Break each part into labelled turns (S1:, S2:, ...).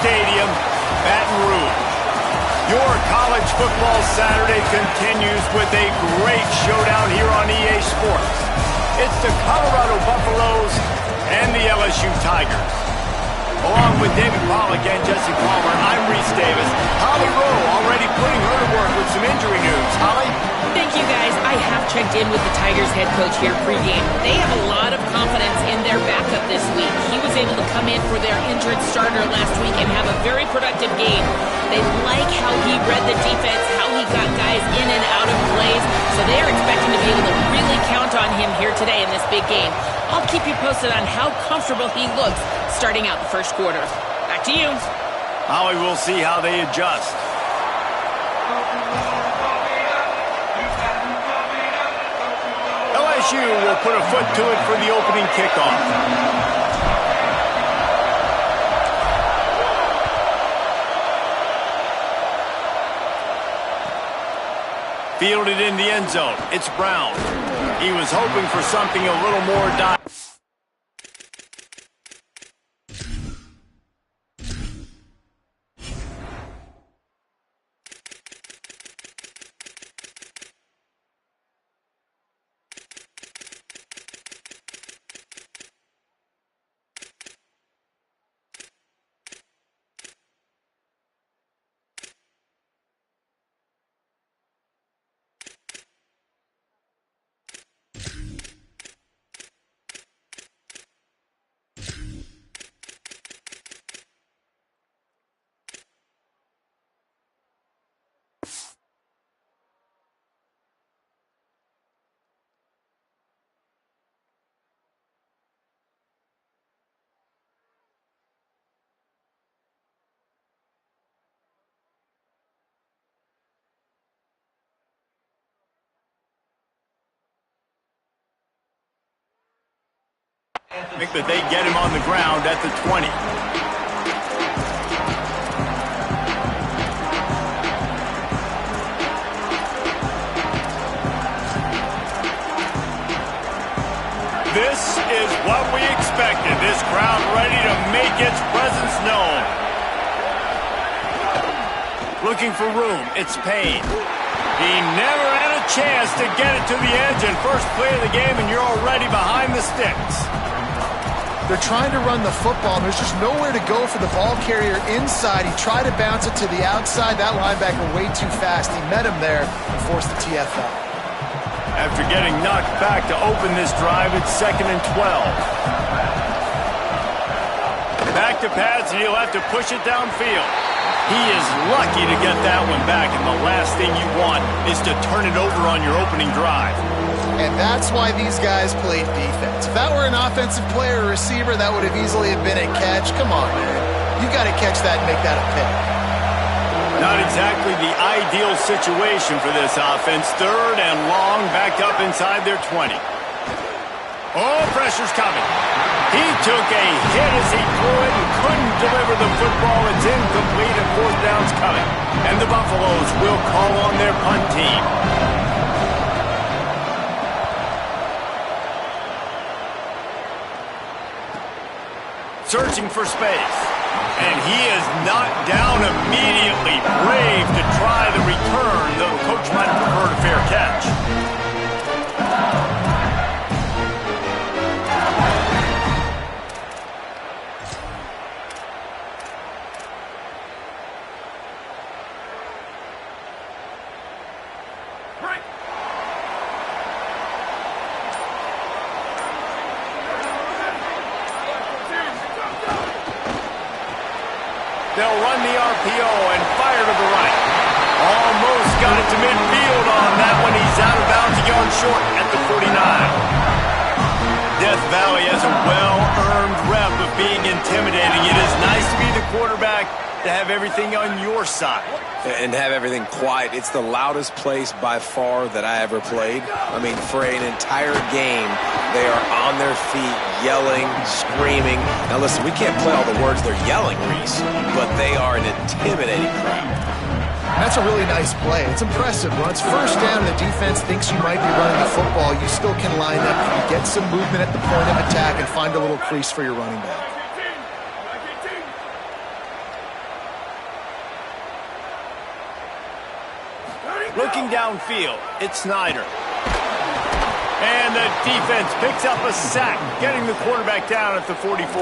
S1: Stadium, Baton Rouge. Your college football Saturday continues with a great showdown here on EA Sports. It's the Colorado Buffaloes and the LSU Tigers. Along with David Pollack and Jesse Palmer, I'm Reese Davis. Holly Rowe already putting her to work with some injury news. Holly?
S2: Thank you, guys. I have checked in with the Tigers head coach here pregame. They have a lot of confidence in their backup this week. He was able to come in for their injured starter last week and have a very productive game. They like how he read the defense, how he got guys in and out of plays, so they are expecting to be able to really count on him here today in this big game. I'll keep you posted on how comfortable he looks starting out the first quarter. Back to you.
S1: Holly, we'll see how they adjust. LSU will put a foot to it for the opening kickoff. Fielded in the end zone. It's Brown. He was hoping for something a little more I think that they get him on the ground at the 20. This is what we expected. This crowd ready to make its presence known. Looking for room. It's Payne. He never had a chance to get it to the edge, and first play of the game, and you're already behind the sticks.
S3: They're trying to run the football, and there's just nowhere to go for the ball carrier inside. He tried to bounce it to the outside. That linebacker way too fast. He met him there and forced the TFL.
S1: After getting knocked back to open this drive, it's 2nd and 12. Back to pass, and he'll have to push it downfield. He is lucky to get that one back, and the last thing you want is to turn it over on your opening drive.
S3: And that's why these guys played defense. If that were an offensive player or receiver, that would have easily have been a catch. Come on, man. You got to catch that and make that a pick.
S1: Not exactly the ideal situation for this offense. 3rd and long, backed up inside their 20. Oh, pressure's coming. He took a hit as he threw it and couldn't deliver the football. It's incomplete and 4th down's coming. And the Buffaloes will call on their punt team. Searching for space. And he is knocked down immediately. Brave to try the return, though coach might have preferred a fair catch. They'll run the RPO and fire to the right. Almost got it to midfield on that one. He's out of bounds again short at the 49. Death Valley has a well-earned rep of being intimidating. It is nice to be the quarterback, to have everything on your side.
S4: And have everything quiet. It's the loudest place by far that I ever played. I mean, for an entire game, they are on their feet, yelling, screaming. Now listen, we can't play all the words they're yelling, Reese, but they are an intimidating crowd.
S3: That's a really nice play. It's impressive. When it's first down and the defense thinks you might be running the football, you still can line up, get some movement at the point of attack, and find a little crease for your running back.
S1: Looking downfield, it's Snyder. And the defense picks up a sack, getting the quarterback down at the 44.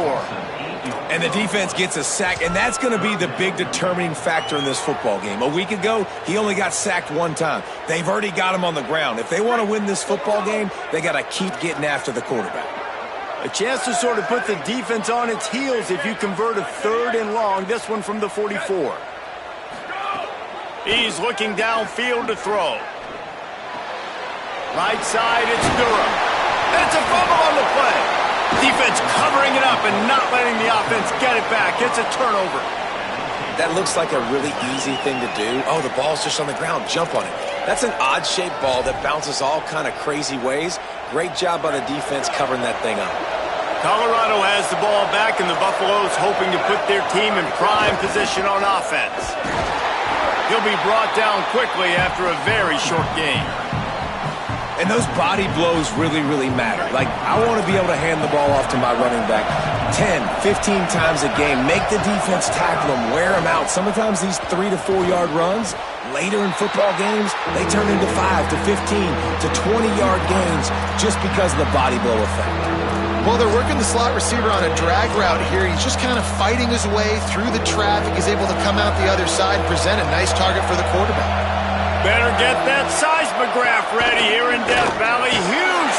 S4: And the defense gets a sack, and that's going to be the big determining factor in this football game. A week ago, he only got sacked one time. They've already got him on the ground. If they want to win this football game, they got to keep getting after the quarterback.
S1: A chance to sort of put the defense on its heels if you convert a 3rd and long, this one from the 44. He's looking downfield to throw. Right side, it's Durham. And it's a fumble on the play. Defense covering it up and not letting the offense get it back. It's a turnover.
S4: That looks like a really easy thing to do. Oh, the ball's just on the ground. Jump on it. That's an odd-shaped ball that bounces all kind of crazy ways. Great job by the defense covering that thing up.
S1: Colorado has the ball back, and the Buffaloes hoping to put their team in prime position on offense. He'll be brought down quickly after a very short game.
S4: And those body blows really, really matter. Like, I want to be able to hand the ball off to my running back 10, 15 times a game. Make the defense tackle them, wear them out. Sometimes these 3 to 4 yard runs, later in football games, they turn into 5 to 15 to 20-yard gains just because of the body blow effect.
S3: Well, they're working the slot receiver on a drag route here. He's just kind of fighting his way through the traffic. He's able to come out the other side and present a nice target for the quarterback.
S1: Better get that seismograph ready here in Death Valley. Huge.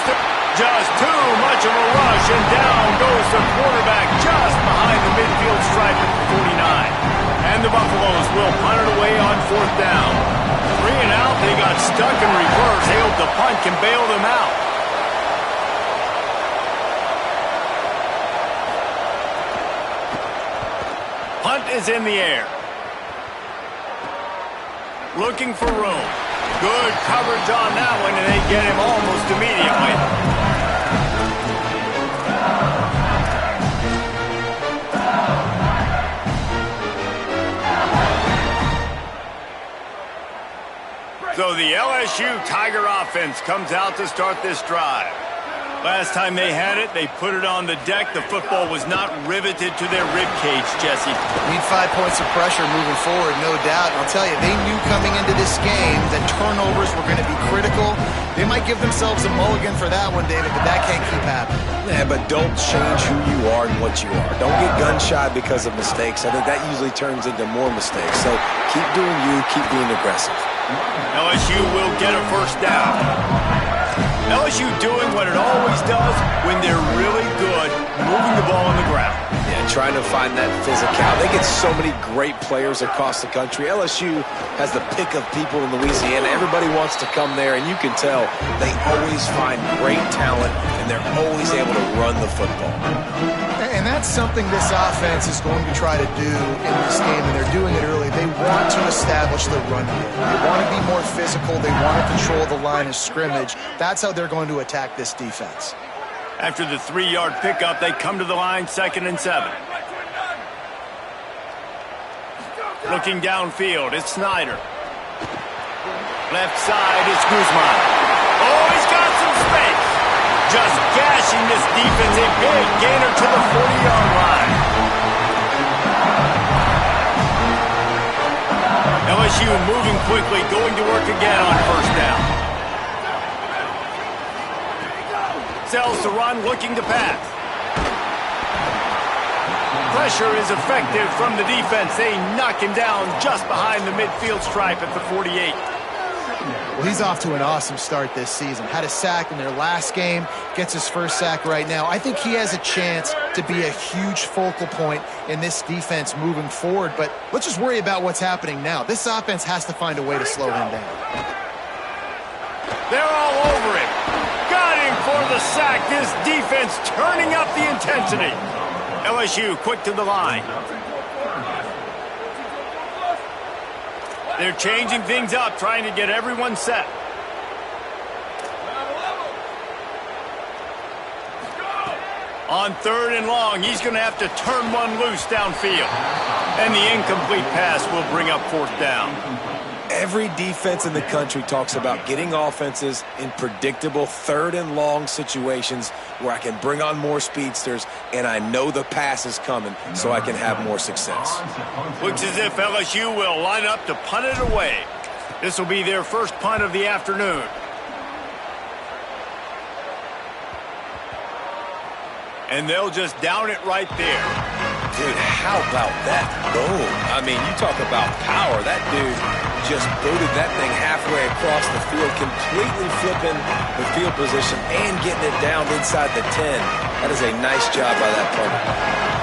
S1: Just too much of a rush, and down goes the quarterback just behind the midfield stripe at the 49. And the Buffaloes will punt it away on 4th down. 3 and out, they got stuck in reverse. They hope the punt can bail them out. Punt is in the air. Looking for room. Good coverage on that one, and they get him almost immediately. So the LSU Tiger offense comes out to start this drive. Last time they had it, they put it on the deck. The football was not riveted to their rib cage, Jesse.
S3: Need 5 points of pressure moving forward, no doubt. And I'll tell you, they knew coming into this game that turnovers were going to be critical. They might give themselves a mulligan for that one, David, but that can't keep happening.
S4: Yeah, but don't change who you are and what you are. Don't get gun-shy because of mistakes. I think that usually turns into more mistakes. So keep doing you, keep being aggressive.
S1: LSU will get a 1st down. LSU doing what it always does when they're really good, moving the ball on the ground.
S4: Yeah, trying to find that physicality. They get so many great players across the country. LSU has the pick of people in Louisiana. Everybody wants to come there, and you can tell they always find great talent, and they're always able to run the football.
S3: And that's something this offense is going to try to do in this game, and they're doing it early. They want to establish the run game. They want to be more physical. They want to control the line of scrimmage. That's how they're going to attack this defense.
S1: After the 3-yard pickup, they come to the line, 2nd and 7. Looking downfield, it's Snyder. Left side, it's Guzman. Oh, he's got some space. Just gashing this defense, a big gainer to the 40-yard line. LSU moving quickly, going to work again on 1st down. Sells the run, looking to pass. Pressure is effective from the defense. They knock him down just behind the midfield stripe at the 48.
S3: Well, he's off to an awesome start this season. Had a sack in their last game, gets his 1st sack right now. I think he has a chance to be a huge focal point in this defense moving forward, but let's just worry about what's happening now. This offense has to find a way to slow him down.
S1: They're all over him. Got him for the sack. This defense turning up the intensity. LSU quick to the line. They're changing things up, trying to get everyone set. On 3rd and long, he's going to have to turn one loose downfield. And the incomplete pass will bring up 4th down.
S4: Every defense in the country talks about getting offenses in predictable 3rd and long situations where I can bring on more speedsters and I know the pass is coming so I can have more success.
S1: Looks as if LSU will line up to punt it away. This will be their first punt of the afternoon. And they'll just down it right there.
S4: Dude, how about that boom? I mean, you talk about power. That dude just booted that thing halfway across the field, completely flipping the field position and getting it down inside the 10. That is a nice job by that punter.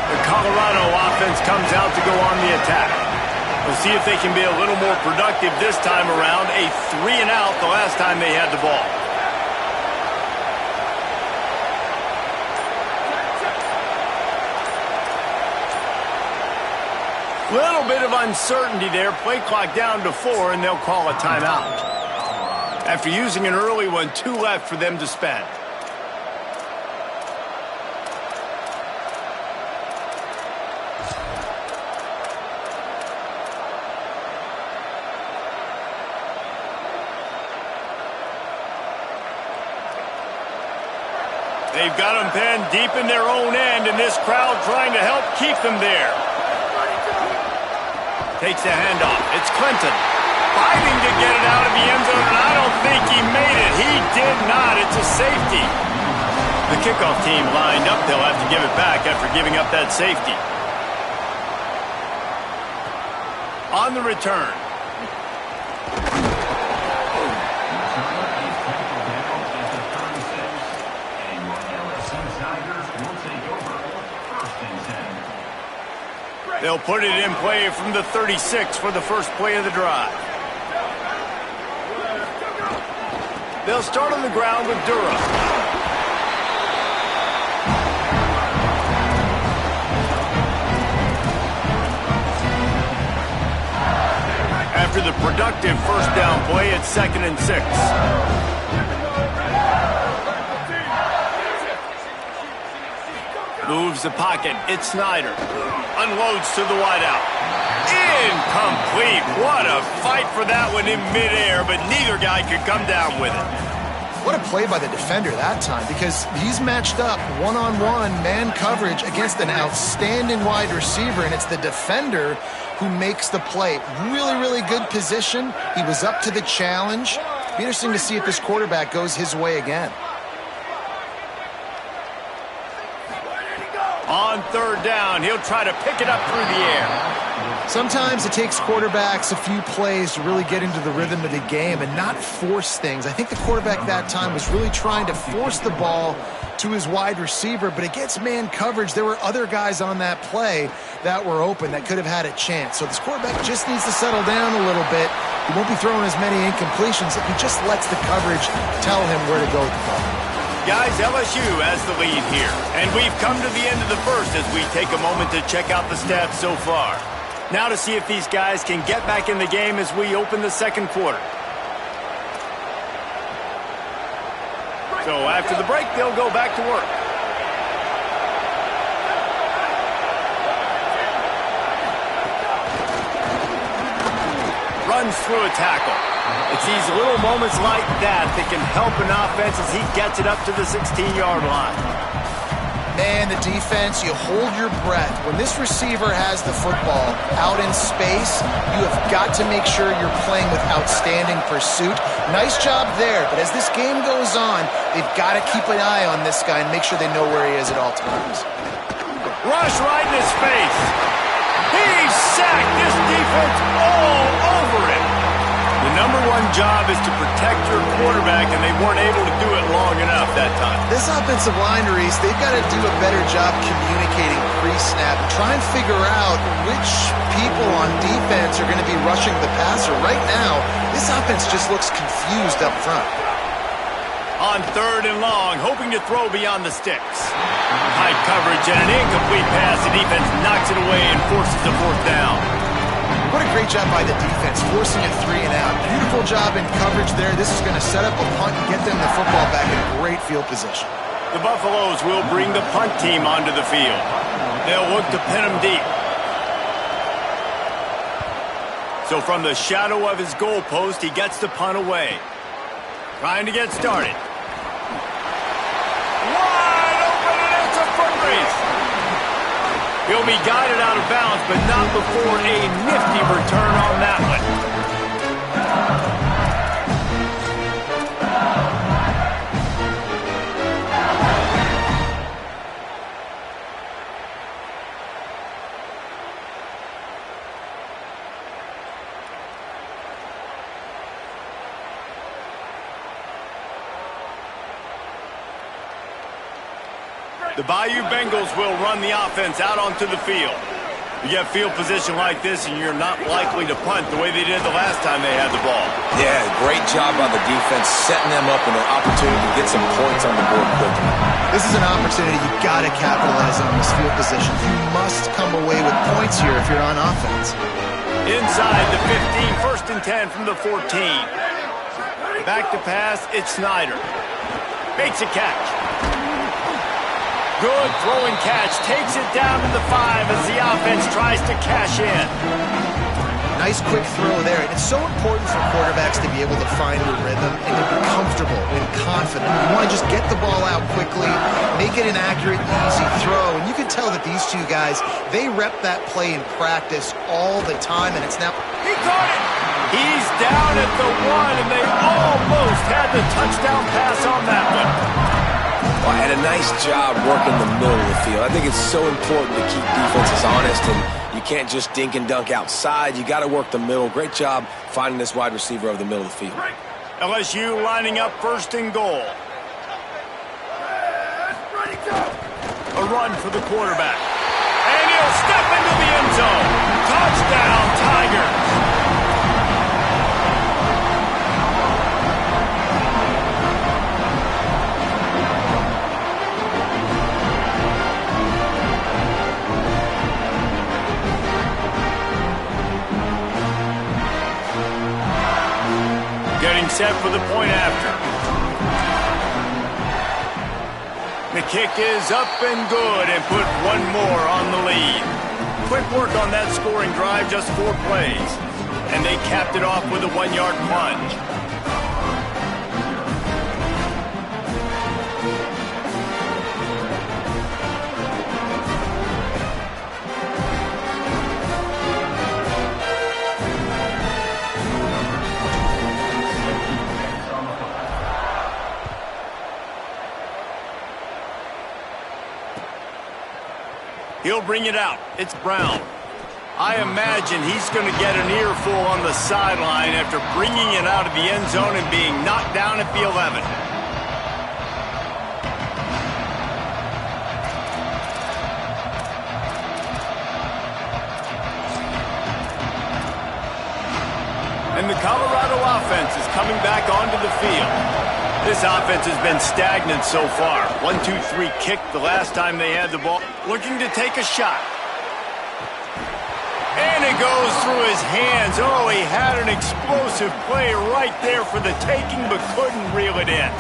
S1: The Colorado offense comes out to go on the attack. We'll see if they can be a little more productive this time around. A 3-and-out the last time they had the ball. Little bit of uncertainty there. Play clock down to 4, and they'll call a timeout. After using an early one, 2 left for them to spend. They've got them pinned deep in their own end, and this crowd trying to help keep them there. Takes the handoff. It's Clinton fighting to get it out of the end zone, and I don't think he made it. He did not. It's a safety. The kickoff team lined up. They'll have to give it back after giving up that safety. On the return. They'll put it in play from the 36 for the first play of the drive. They'll start on the ground with Durham. After the productive first down play, it's 2nd and 6. Moves the pocket. It's Snyder. Unloads to the wideout. Incomplete. What a fight for that one in midair, but neither guy could come down with it.
S3: What a play by the defender that time, because he's matched up one-on-one man coverage against an outstanding wide receiver, and it's the defender who makes the play. Really, really good position. He was up to the challenge. Be interesting to see if this quarterback goes his way again.
S1: On 3rd down, he'll try to pick it up through the air.
S3: Sometimes it takes quarterbacks a few plays to really get into the rhythm of the game and not force things. I think the quarterback that time was really trying to force the ball to his wide receiver, but against man coverage, there were other guys on that play that were open that could have had a chance. So this quarterback just needs to settle down a little bit. He won't be throwing as many incompletions if he just lets the coverage tell him where to go with the ball.
S1: Guys, LSU has the lead here. And we've come to the end of the first as we take a moment to check out the stats so far. Now to see if these guys can get back in the game as we open the second quarter. So after the break, they'll go back to work. Runs through a tackle. It's these little moments like that that can help an offense as he gets it up to the 16-yard line.
S3: Man, the defense, you hold your breath. When this receiver has the football out in space, you have got to make sure you're playing with outstanding pursuit. Nice job there, but as this game goes on, they've got to keep an eye on this guy and make sure they know where he is at all times.
S1: Rush right in his face. He's sacked. This defense all over him. The number one job is to protect your quarterback, and they weren't able to do it long enough that time.
S3: This offensive line, Reese, they've got to do a better job communicating pre-snap and try and figure out which people on defense are going to be rushing the passer. Right now, this offense just looks confused up front.
S1: On 3rd and long, hoping to throw beyond the sticks. High coverage and an incomplete pass. The defense knocks it away and forces a 4th down.
S3: What a great job by the defense, forcing a 3-and-out. Beautiful job in coverage there. This is going to set up a punt and get them the football back in great field position.
S1: The Buffaloes will bring the punt team onto the field. They'll look to pin them deep. So from the shadow of his goalpost, he gets the punt away. Trying to get started. Wide open, and it's a foot race. He'll be guided out of bounds, but not before a nifty return on that one. The Bayou Bengals will run the offense out onto the field. You get field position like this, and you're not likely to punt the way they did the last time they had the ball.
S4: Yeah, great job by the defense, setting them up in an opportunity to get some points on the board quickly.
S3: This is an opportunity you've got to capitalize on this field position. You must come away with points here if you're on offense.
S1: Inside the 15, first and 10 from the 14. Back to pass, it's Snyder. Makes a catch. Good throwing catch. Takes it down to the 5 as the offense tries to cash in.
S3: Nice quick throw there. It's so important for quarterbacks to be able to find a rhythm and to be comfortable and confident. You want to just get the ball out quickly, make it an accurate, easy throw. And you can tell that these two guys, they rep that play in practice all the time, and it's now...
S1: He caught it! He's down at the 1, and they almost had the touchdown pass on that one.
S4: Well, had a nice job working the middle of the field. I think it's so important to keep defenses honest, and you can't just dink and dunk outside. You got to work the middle. Great job finding this wide receiver over the middle of the field.
S1: LSU lining up first and goal. A run for the quarterback. And he'll step into the end zone. Touchdown, Tigers. Getting set for the point after. The kick is up and good and put one more on the lead. Quick work on that scoring drive, just 4 plays. And they capped it off with a 1-yard plunge. He'll bring it out. It's Brown. I imagine he's going to get an earful on the sideline after bringing it out of the end zone and being knocked down at the 11. And the Colorado offense is coming back onto the field. This offense has been stagnant so far. 1-2-3 kick the last time they had the ball. Looking to take a shot. And it goes through his hands. Oh, he had an explosive play right there for the taking, but couldn't reel it in.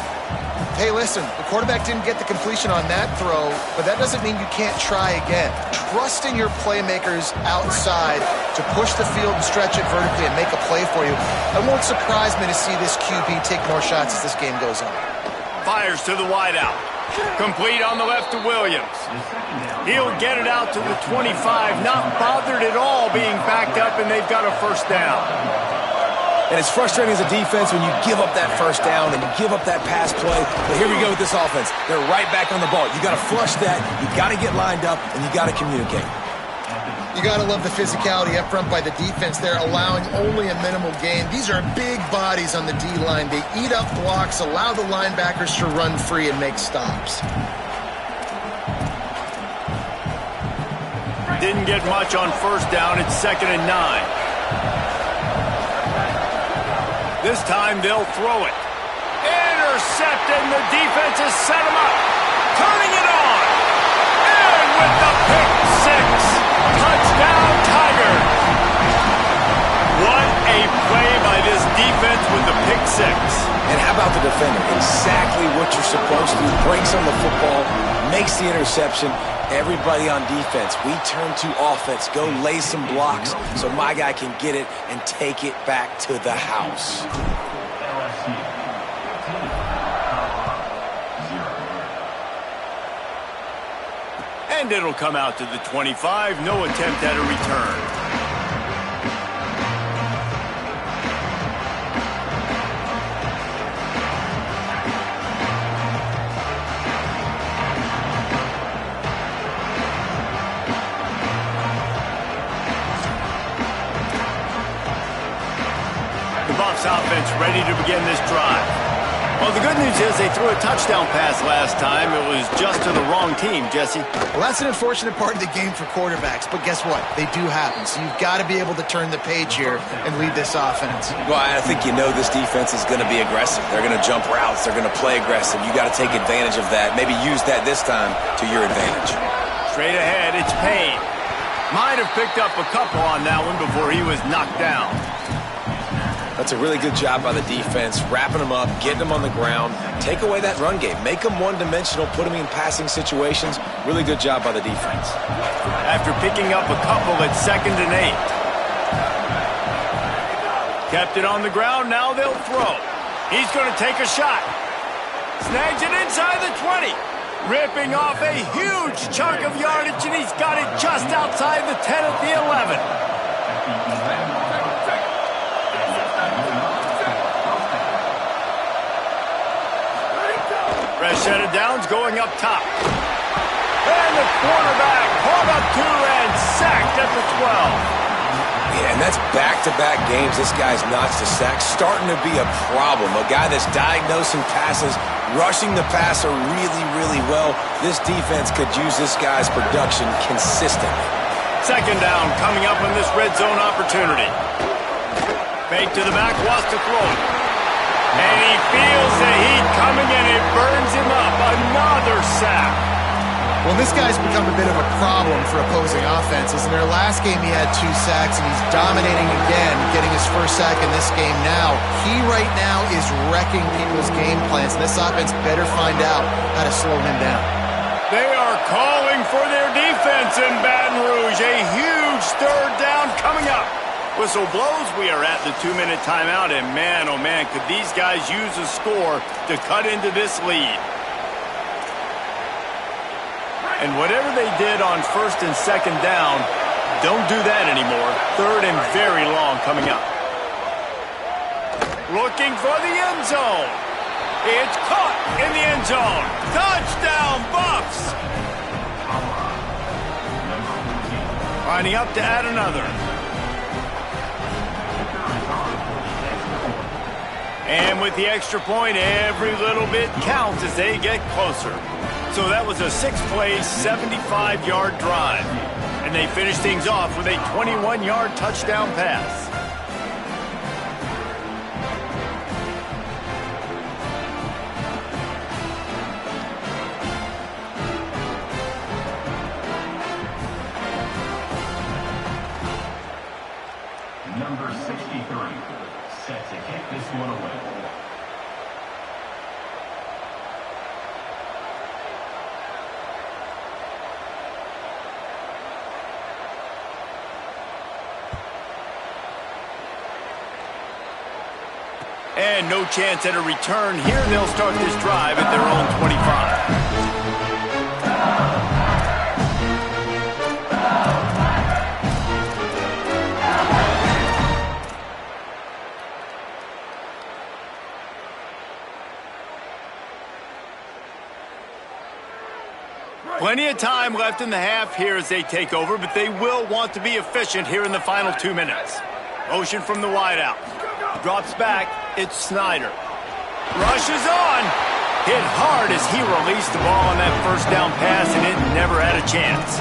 S3: Hey, listen, the quarterback didn't get the completion on that throw, but that doesn't mean you can't try again. Trust in your playmakers outside to push the field and stretch it vertically and make a play for you. It won't surprise me to see this QB take more shots as this game goes on.
S1: Fires to the wideout. Complete on the left to Williams. He'll get it out to the 25, not bothered at all being backed up, and they've got a first down.
S4: And it's frustrating as a defense when you give up that first down and you give up that pass play. But here we go with this offense. They're right back on the ball. You got to flush that. You got to get lined up, and you got to communicate.
S3: You got to love the physicality up front by the defense. They're allowing only a minimal gain. These are big bodies on the D-line. They eat up blocks, allow the linebackers to run free and make stops.
S1: Didn't get much on first down. It's 2nd and 9. This time they'll throw it. Intercepted, and the defense has set him up. Turning it on. And with the pick 6. Touchdown, Tigers. What a play by this defense with the pick 6.
S4: And how about the defender? Exactly what you're supposed to do. Breaks on the football, makes the interception. Everybody on defense, we turn to offense. Go lay some blocks so my guy can get it and take it back to the house.
S1: And it'll come out to the 25. No attempt at a return. The Bucs offense ready to begin this drive. Well, the good news is they threw a touchdown pass last time. It was just to the wrong team, Jesse.
S3: Well, that's an unfortunate part of the game for quarterbacks, but guess what? They do happen, so you've got to be able to turn the page here and lead this offense.
S4: Well, I think you know this defense is going to be aggressive. They're going to jump routes. They're going to play aggressive. You got to take advantage of that. Maybe use that this time to your advantage.
S1: Straight ahead, it's Payne. Might have picked up a couple on that one before he was knocked down.
S4: That's a really good job by the defense, wrapping them up, getting them on the ground. Take away that run game. Make them one-dimensional, put them in passing situations. Really good job by the defense.
S1: After picking up a couple at 2nd and 8. Kept it on the ground, now they'll throw. He's going to take a shot. Snags it inside the 20. Ripping off a huge chunk of yardage, and he's got it just outside the 10 at the 11. Fresh set of downs going up top. And the quarterback caught up 2 and sacked at the 12.
S4: Yeah, and that's back-to-back games. This guy's notched a sack. Starting to be a problem. A guy that's diagnosing passes, rushing the passer really, really well. This defense could use this guy's production consistently.
S1: 2nd down coming up on this red zone opportunity. Fake to the back, wants to throw it. And he feels the heat coming and it burns him up. Another sack.
S3: Well, this guy's become a bit of a problem for opposing offenses. In their last game, he had 2 sacks, and he's dominating again, getting his first sack in this game now. He right now is wrecking people's game plans, and this offense better find out how to slow him down.
S1: They are calling for their defense in Baton Rouge. A huge 3rd down coming up. Whistle blows, we are at the 2-minute timeout, and man, oh man, could these guys use a score to cut into this lead. And whatever they did on 1st and 2nd down, don't do that anymore. 3rd and very long coming up. Looking for the end zone. It's caught in the end zone. Touchdown, Buffs! Lining up to add another. And with the extra point, every little bit counts as they get closer. So that was a 6-play, 75-yard drive. And they finished things off with a 21-yard touchdown pass.
S5: Number 63, set to kick this one away.
S1: And no chance at a return here. They'll start this drive at their own 25. Plenty of time left in the half here as they take over, but they will want to be efficient here in the final 2 minutes. Motion from the wideout. Drops back. It's Snyder. Rushes on. Hit hard as he released the ball on that 1st down pass, and it never had a chance.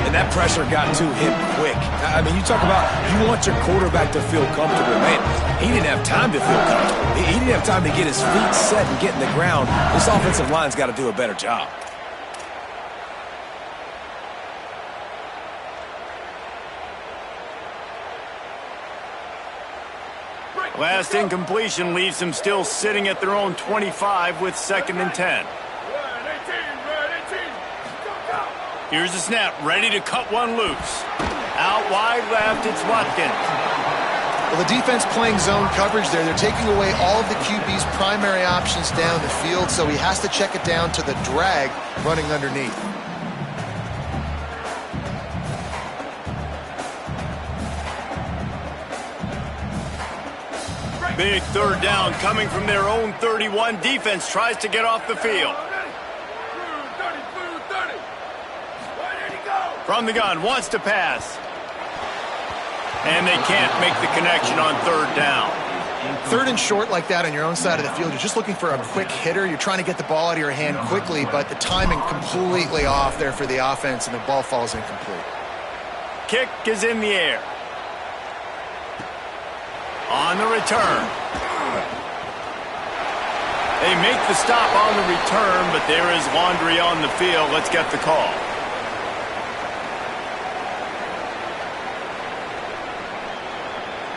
S4: And that pressure got to him quick. I mean, you talk about you want your quarterback to feel comfortable. Man, he didn't have time to feel comfortable. He didn't have time to get his feet set and get in the ground. This offensive line's got to do a better job.
S1: Last incompletion leaves them still sitting at their own 25 with 2nd and 10. Here's the snap, ready to cut one loose. Out wide left, it's Watkins.
S3: Well, the defense playing zone coverage there. They're taking away all of the QB's primary options down the field, so he has to check it down to the drag running underneath.
S1: Big 3rd down coming from their own 31. Defense tries to get off the field. From the gun, wants to pass. And they can't make the connection on 3rd down.
S3: Third and short like that on your own side of the field, you're just looking for a quick hitter. You're trying to get the ball out of your hand quickly, but the timing completely off there for the offense, and the ball falls incomplete.
S1: Kick is in the air. On the return. They make the stop on the return, but there is laundry on the field. Let's get the call.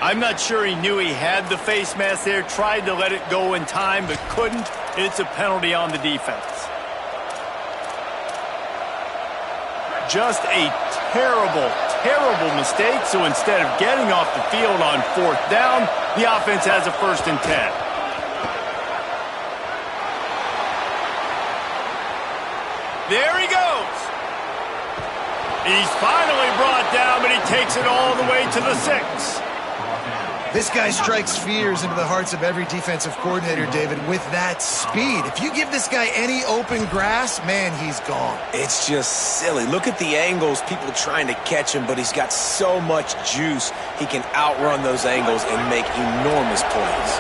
S1: I'm not sure he knew he had the face mask there, tried to let it go in time, but couldn't. It's a penalty on the defense. Just a terrible, terrible mistake, so instead of getting off the field on 4th down, the offense has a 1st and 10. There he goes. He's finally brought down, but he takes it all the way to the 6.
S3: This guy strikes fears into the hearts of every defensive coordinator, David, with that speed. If you give this guy any open grass, man, he's gone.
S4: It's just silly. Look at the angles, people trying to catch him, but he's got so much juice. He can outrun those angles and make enormous plays.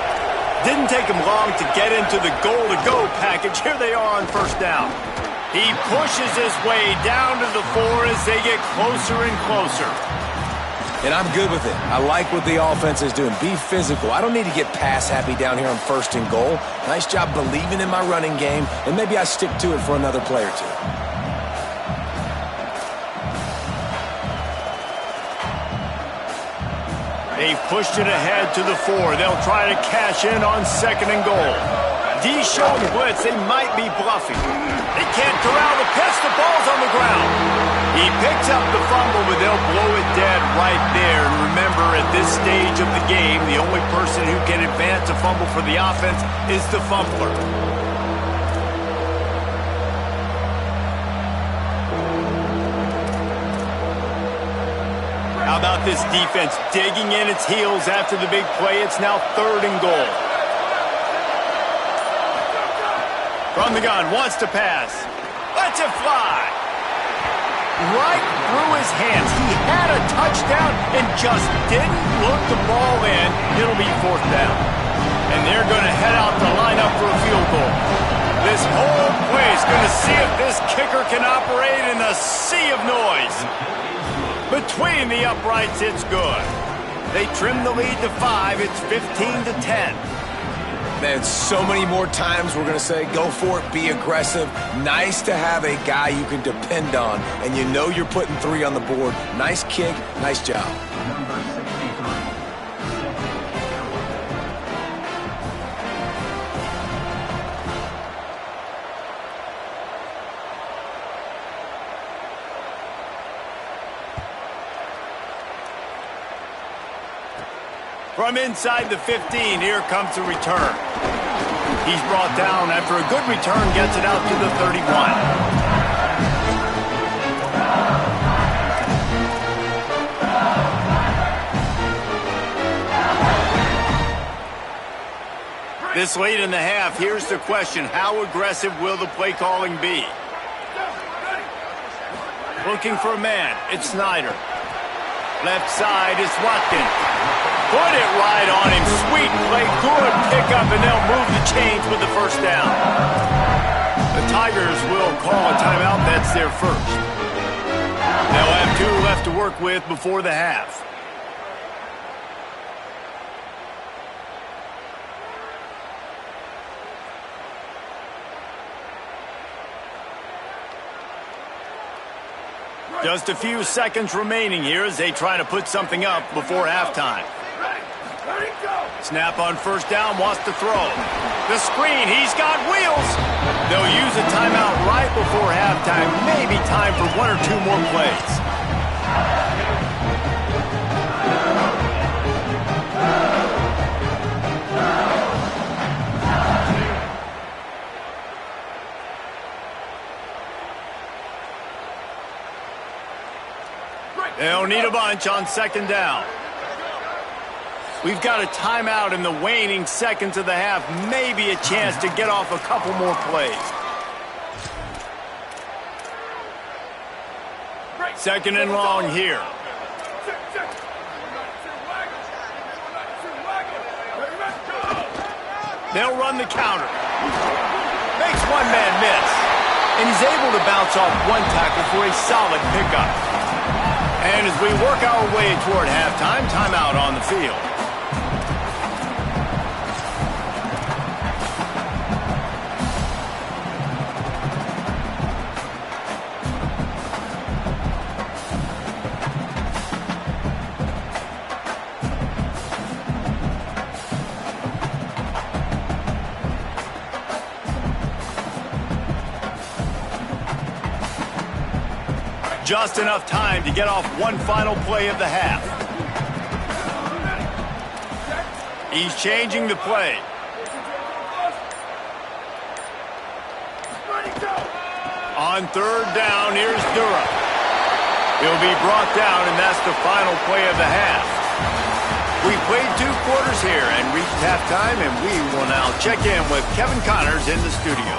S1: Didn't take him long to get into the goal-to-go package. Here they are on 1st down. He pushes his way down to the 4 as they get closer and closer.
S4: And I'm good with it. I like what the offense is doing. Be physical. I don't need to get pass happy down here on 1st and goal. Nice job believing in my running game, and maybe I stick to it for another play or two.
S1: They've pushed it ahead to the 4. They'll try to cash in on 2nd and goal. D showing blitz. They might be bluffing. They can't corral the pitch. The ball's on the ground. He picks up the fumble, but they'll blow it dead right there. And remember, at this stage of the game, the only person who can advance a fumble for the offense is the fumbler. How about this defense digging in its heels after the big play? It's now 3rd and goal. From the gun, wants to pass. Lets it fly. Right through his hands. He had a touchdown and just didn't look the ball in. It'll be 4th down. And they're going to head out to line up for a field goal. This whole place going to see if this kicker can operate in a sea of noise. Between the uprights, it's good. They trim the lead to 5. It's 15-10.
S4: Man, so many more times we're going to say, go for it, be aggressive. Nice to have a guy you can depend on, and you know you're putting 3 on the board. Nice kick, nice job.
S5: Number 63.
S1: From inside the 15, here comes the return. He's brought down after a good return, gets it out to the 31. This late in the half, here's the question. How aggressive will the play calling be? Looking for a man. It's Snyder. Left side is Watkins. Put it right on him. Sweet play. Good pickup, and they'll move the chains with the 1st down. The Tigers will call a timeout. That's their 1st. They'll have 2 left to work with before the half. Just a few seconds remaining here as they try to put something up before halftime. Snap on 1st down, wants to throw. The screen, he's got wheels. They'll use a timeout right before halftime. Maybe time for 1 or 2 more plays. They'll need a bunch on 2nd down. We've got a timeout in the waning seconds of the half. Maybe a chance to get off a couple more plays. 2nd and long here. They'll run the counter. Makes one man miss. And he's able to bounce off one tackle for a solid pickup. And as we work our way toward halftime, timeout on the field. Just enough time to get off one final play of the half. He's changing the play. On third down, here's Durham. He'll be brought down, and that's the final play of the half. We played 2 quarters here and reached halftime, and we will now check in with Kevin Connors in the studio.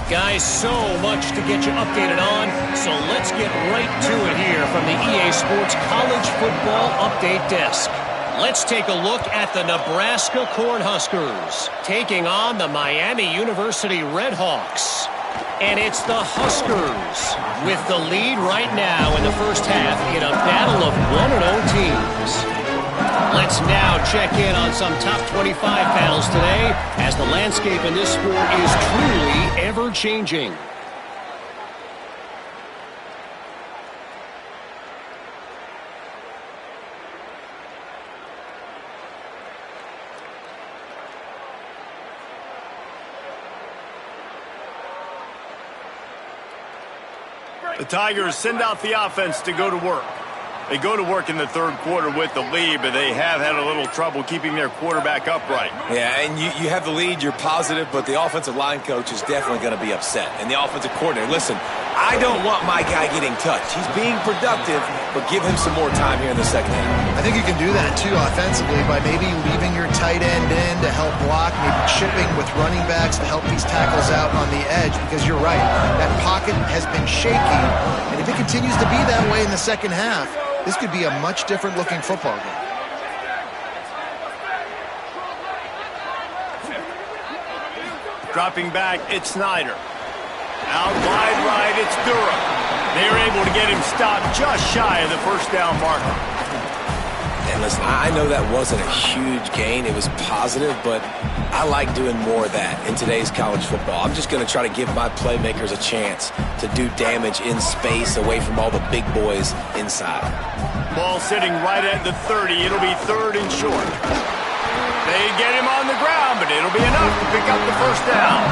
S6: Guys, so much to get you updated on, so let's get right to it here from the EA Sports College Football Update Desk. Let's take a look at the Nebraska Cornhuskers taking on the Miami University Redhawks. And it's the Huskers with the lead right now in the first half in a battle of 1-0 teams. Let's now check in on some top 25 battles today, as the landscape in this sport is truly ever-changing.
S1: The Tigers send out the offense to go to work. They go to work in the third quarter with the lead, but they have had a little trouble keeping their quarterback upright.
S4: Yeah, and you have the lead, you're positive, but the offensive line coach is definitely going to be upset. And the offensive coordinator, listen, I don't want my guy getting touched. He's being productive, but give him some more time here in the second half.
S3: I think you can do that, too, offensively, by maybe leaving your tight end in to help block, maybe chipping with running backs to help these tackles out on the edge, because you're right, that pocket has been shaky, and if it continues to be that way in the second half, this could be a much different-looking football game.
S1: Dropping back, it's Snyder. Out wide right, it's Durham. They're able to get him stopped just shy of the first down marker.
S4: And listen, I know that wasn't a huge gain. It was positive, but I like doing more of that in today's college football. I'm just going to try to give my playmakers a chance to do damage in space away from all the big boys inside.
S1: Ball sitting right at the 30. It'll be third and short. They get him on the ground, but it'll be enough to pick up the first down.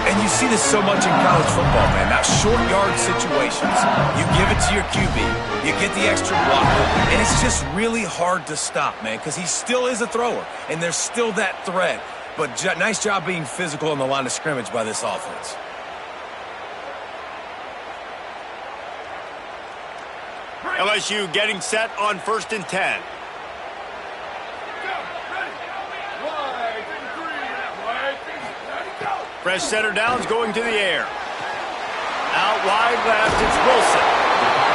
S4: And you see this so much in college football, man. Now, short yard situations, you give it to your QB, you get the extra blocker, and it's just really hard to stop, man, because he still is a thrower, and there's still that threat. But nice job being physical on the line of scrimmage by this offense.
S1: LSU getting set on 1st and 10. Fresh center downs going to the air. Out wide left, it's Wilson.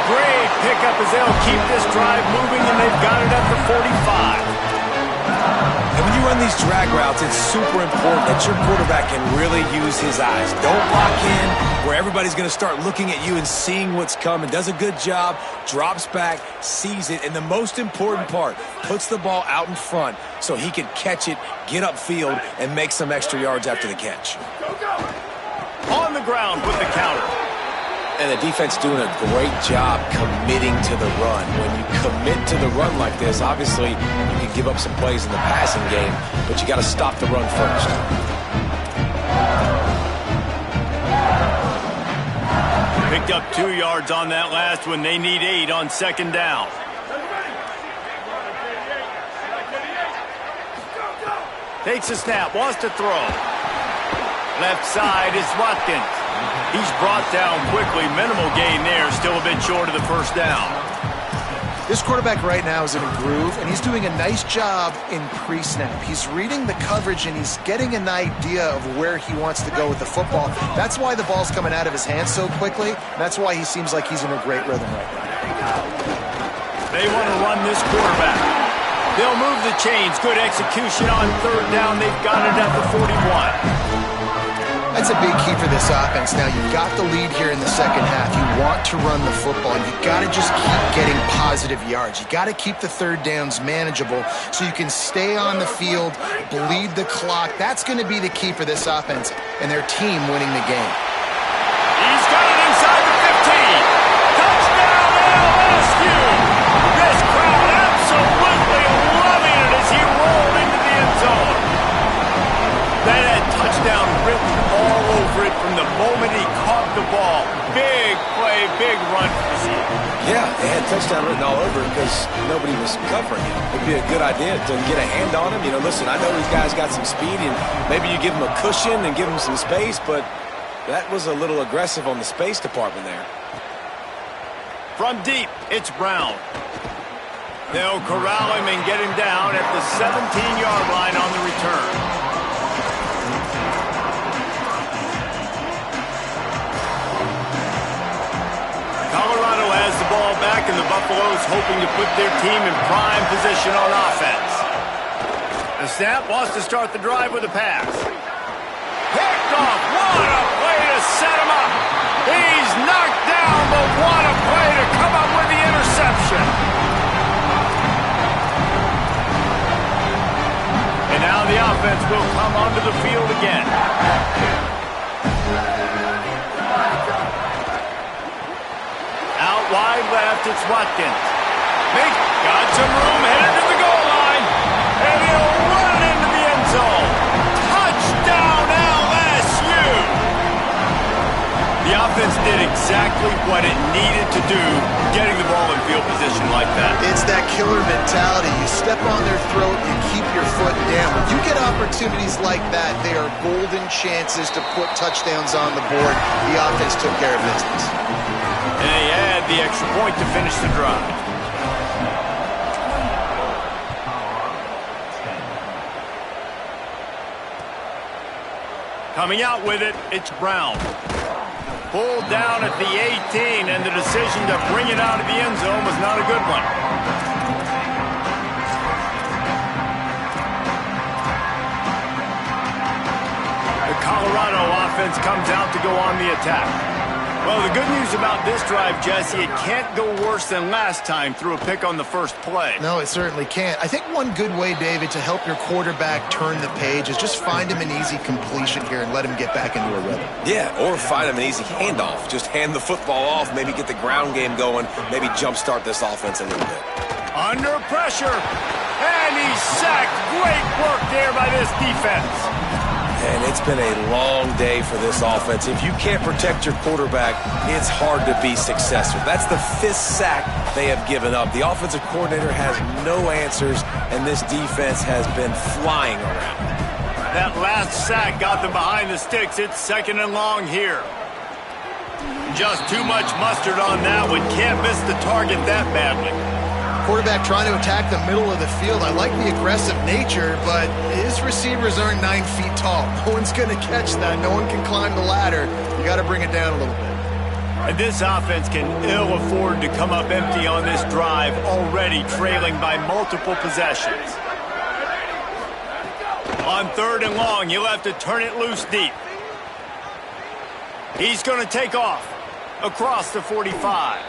S1: Great pickup as they'll keep this drive moving, and they've got it at the 45.
S4: And when you run these drag routes, it's super important that your quarterback can really use his eyes. Don't lock in where everybody's going to start looking at you and seeing what's coming. Does a good job, drops back, sees it, and the most important part, puts the ball out in front so he can catch it, get upfield, and make some extra yards after the catch.
S1: On the ground with the counter.
S4: And the defense doing a great job committing to the run. When you commit to the run like this, obviously you can give up some plays in the passing game, but you got to stop the run first.
S1: Picked up 2 yards on that last one. They need 8 on 2nd down. Takes a snap, wants to throw. Left side is Watkins. He's brought down quickly. Minimal gain there. Still a bit short of the first down.
S3: This quarterback right now is in a groove, and he's doing a nice job in pre-snap. He's reading the coverage, and he's getting an idea of where he wants to go with the football. That's why the ball's coming out of his hands so quickly. That's why he seems like he's in a great rhythm right now.
S1: They want to run this quarterback. They'll move the chains. Good execution on third down. They've got it at the 41.
S3: That's a big key for this offense. Now, you've got the lead here in the second half. You want to run the football. You've got to just keep getting positive yards. You've got to keep the third downs manageable so you can stay on the field, bleed the clock. That's going to be the key for this offense and their team winning the game.
S1: He's got it inside the 15. Touchdown, LSU! This crowd absolutely loving it as he rolled into the end zone. That had touchdown written all over it from the moment he caught the ball. Big play, big run for the Seahawks.
S4: Yeah, they had touchdown written all over it because nobody was covering him. It'd be a good idea to get a hand on him. You know, listen, I know these guys got some speed, and maybe you give them a cushion and give them some space, but that was a little aggressive on the space department there.
S1: From deep, it's Brown. They'll corral him and get him down at the 17-yard line on the return. Colorado has the ball back, and the Buffaloes hoping to put their team in prime position on offense. The snap wants to start the drive with a pass. Picked off. What a play to set him up. He's knocked down, but what a play to come up with the interception. And now the offense will come onto the field again. Out wide left, it's Watkins. Got some room, headed to the goal line. And he'll run into the end zone. Touchdown, LSU! The offense did exactly what it needed to do, getting the ball in field position like that.
S3: It's that killer mentality. You step on their throat, you keep your foot down. When you get opportunities like that, they are golden chances to put touchdowns on the board. The offense took care of business.
S1: And they had the extra point to finish the drive. Coming out with it, it's Brown. Pulled down at the 18, and the decision to bring it out of the end zone was not a good one. The Colorado offense comes out to go on the attack. Well, the good news about this drive, Jesse, it can't go worse than last time through a pick on the first play.
S3: No, it certainly can't. I think one good way, David, to help your quarterback turn the page is just find him an easy completion here and let him get back into a rhythm.
S4: Yeah, or find him an easy handoff. Just hand the football off, maybe get the ground game going, maybe jumpstart this offense a little bit.
S1: Under pressure, and he's sacked. Great work there by this defense.
S4: And it's been a long day for this offense. If you can't protect your quarterback, it's hard to be successful. That's the 5th sack they have given up. The offensive coordinator has no answers, and this defense has been flying around.
S1: That last sack got them behind the sticks. It's 2nd and long here. Just too much mustard on that one. Can't miss the target that badly.
S3: Quarterback trying to attack the middle of the field. I like the aggressive nature, but his receivers aren't 9 feet tall. No one's going to catch that. No one can climb the ladder. You got to bring it down a little bit.
S1: And this offense can ill afford to come up empty on this drive, already trailing by multiple possessions. On 3rd and long, you'll have to turn it loose deep. He's going to take off across the 45.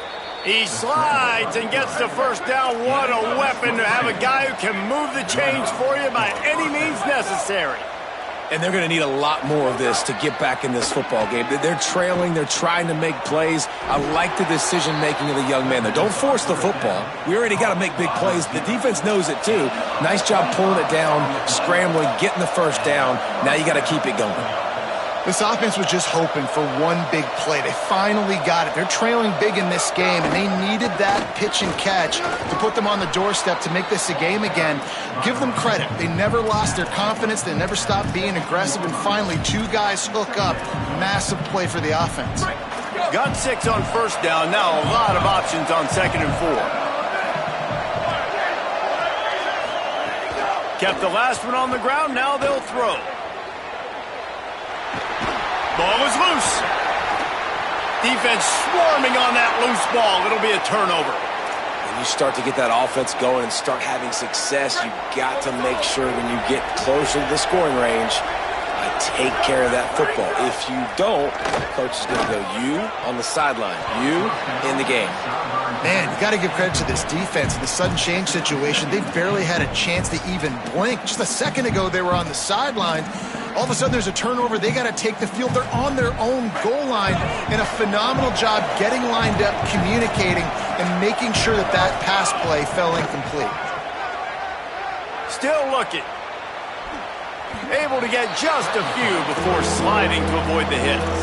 S1: He slides and gets the first down. What a weapon to have a guy who can move the chains for you by any means necessary.
S4: And they're going to need a lot more of this to get back in this football game. They're trailing. They're trying to make plays. I like the decision-making of the young man there. Don't force the football. We already got to make big plays. The defense knows it, too. Nice job pulling it down, scrambling, getting the first down. Now you got to keep it going.
S3: This offense was just hoping for one big play. They finally got it. They're trailing big in this game, and they needed that pitch and catch to put them on the doorstep to make this a game again. Give them credit. They never lost their confidence. They never stopped being aggressive, and finally, 2 guys hook up. Massive play for the offense.
S1: Got 6 on first down. Now a lot of options on 2nd and 4. Kept the last one on the ground. Now they'll throw. Ball is loose. Defense swarming on that loose ball. It'll be a turnover.
S4: when you start to get that offense going and start having success, you got to make sure when you get closer to the scoring range, take care of that football. If you don't, the coach is going to go, you on the sideline, you in the game.
S3: Man, you got to give credit to this defense. In the sudden change situation, they barely had a chance to even blink. Just a second ago, they were on the sideline. All of a sudden, there's a turnover. They got to take the field. They're on their own goal line, and a phenomenal job getting lined up, communicating, and making sure that that pass play fell incomplete.
S1: Still looking. Able to get just a few before sliding to avoid the hits.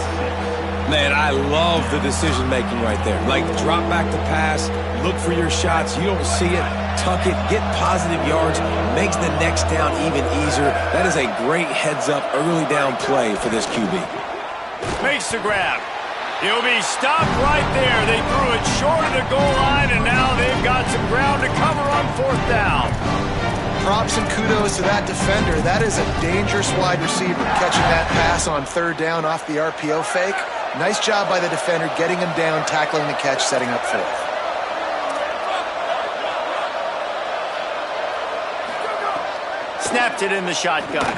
S4: Man, I love the decision-making right there. Like, drop back the pass, look for your shots. You don't see it, tuck it, get positive yards, makes the next down even easier. That is a great heads-up early down play for this QB.
S1: Makes the grab. He'll be stopped right there. They threw it short of the goal line, and now they've got some ground to cover on 4th down.
S3: Props and kudos to that defender. That is a dangerous wide receiver catching that pass on 3rd down off the RPO fake. Nice job by the defender getting him down, tackling the catch, setting up 4th.
S1: Snapped it in the shotgun.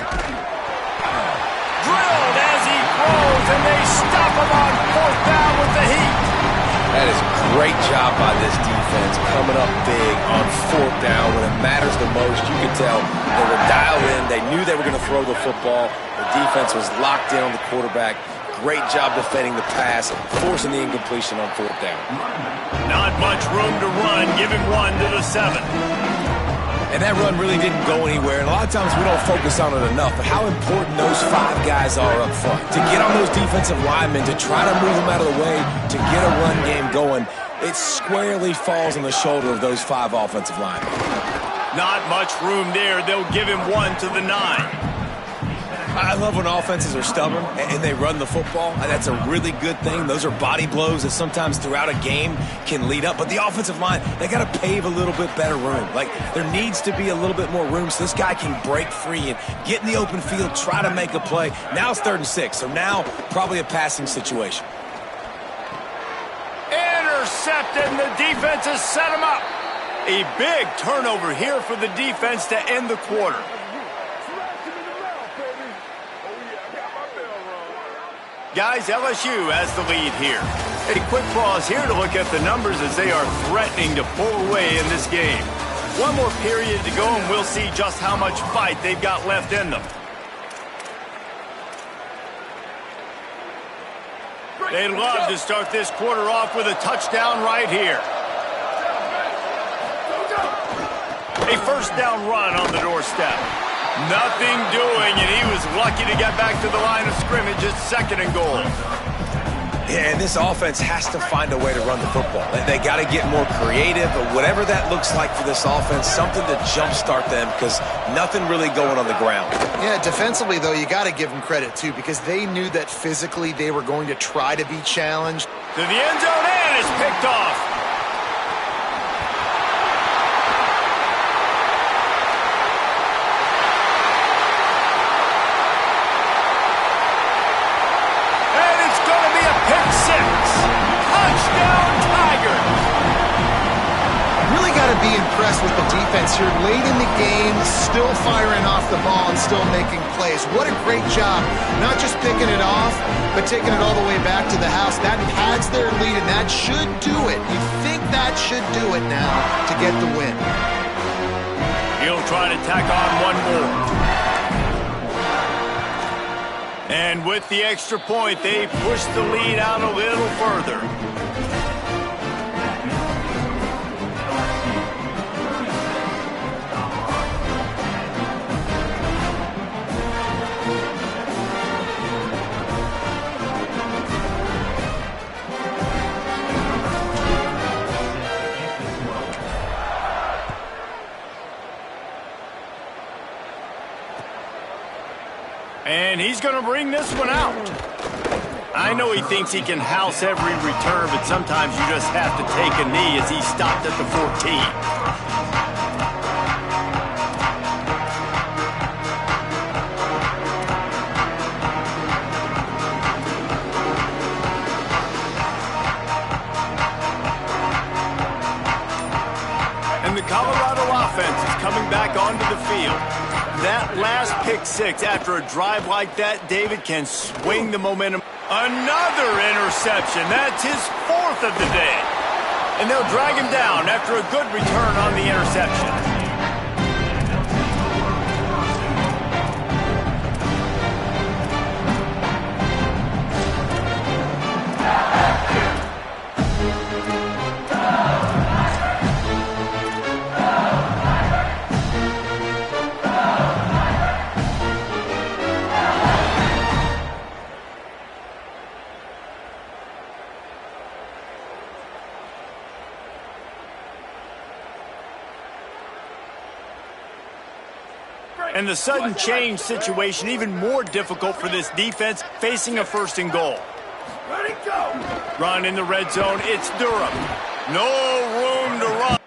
S1: Drilled as he throws, and they stop him on 4th down with the heat.
S4: That is a great job by this defense, coming up big on 4th down when it matters the most. You could tell they were dialed in. They knew they were going to throw the football. The defense was locked in on the quarterback. Great job defending the pass, forcing the incompletion on 4th down.
S1: Not much room to run. Give him 1 to the 7.
S4: And that run really didn't go anywhere. And a lot of times we don't focus on it enough, but how important those 5 guys are up front. To get on those defensive linemen, to try to move them out of the way, to get a run game going, it squarely falls on the shoulder of those 5 offensive linemen.
S1: Not much room there. They'll give him 1 to the 9.
S4: I love when offenses are stubborn and they run the football. That's a really good thing. Those are body blows that sometimes throughout a game can lead up. But the offensive line, they got to pave a little bit better room. Like, there needs to be a little bit more room so this guy can break free and get in the open field, try to make a play. Now it's 3rd and 6, so now probably a passing situation.
S1: Intercepted, and the defense has set him up. A big turnover here for the defense to end the quarter. Guys, LSU has the lead here. A quick pause here to look at the numbers as they are threatening to pull away in this game. One more period to go, and we'll see just how much fight they've got left in them. They'd love to start this quarter off with a touchdown right here. A 1st down run on the doorstep. Nothing doing, and he was lucky to get back to the line of scrimmage at 2nd and goal.
S4: Yeah, and this offense has to find a way to run the football. They got to get more creative, but whatever that looks like for this offense, something to jumpstart them because nothing really going on the ground.
S3: Yeah, defensively, though, you got to give them credit, too, because they knew that physically they were going to try to be challenged.
S1: To the end zone, and it's picked off.
S3: Be impressed with the defense here late in the game, still firing off the ball and still making plays. What a great job, not just picking it off, but taking it all the way back to the house. That pads their lead, and that should do it. You think that should do it now to get the win.
S1: He'll try to tack on one more. And with the extra point, they push the lead out a little further. And he's going to bring this one out. I know he thinks he can house every return, but sometimes you just have to take a knee as he stopped at the 14. onto the field. That last pick six after a drive like that, David, can swing the momentum. Another interception. That's his fourth of the day. And they'll drag him down after a good return on the interception. And the sudden change situation even more difficult for this defense facing a first and goal. Run in the red zone. It's Durham. No room to run.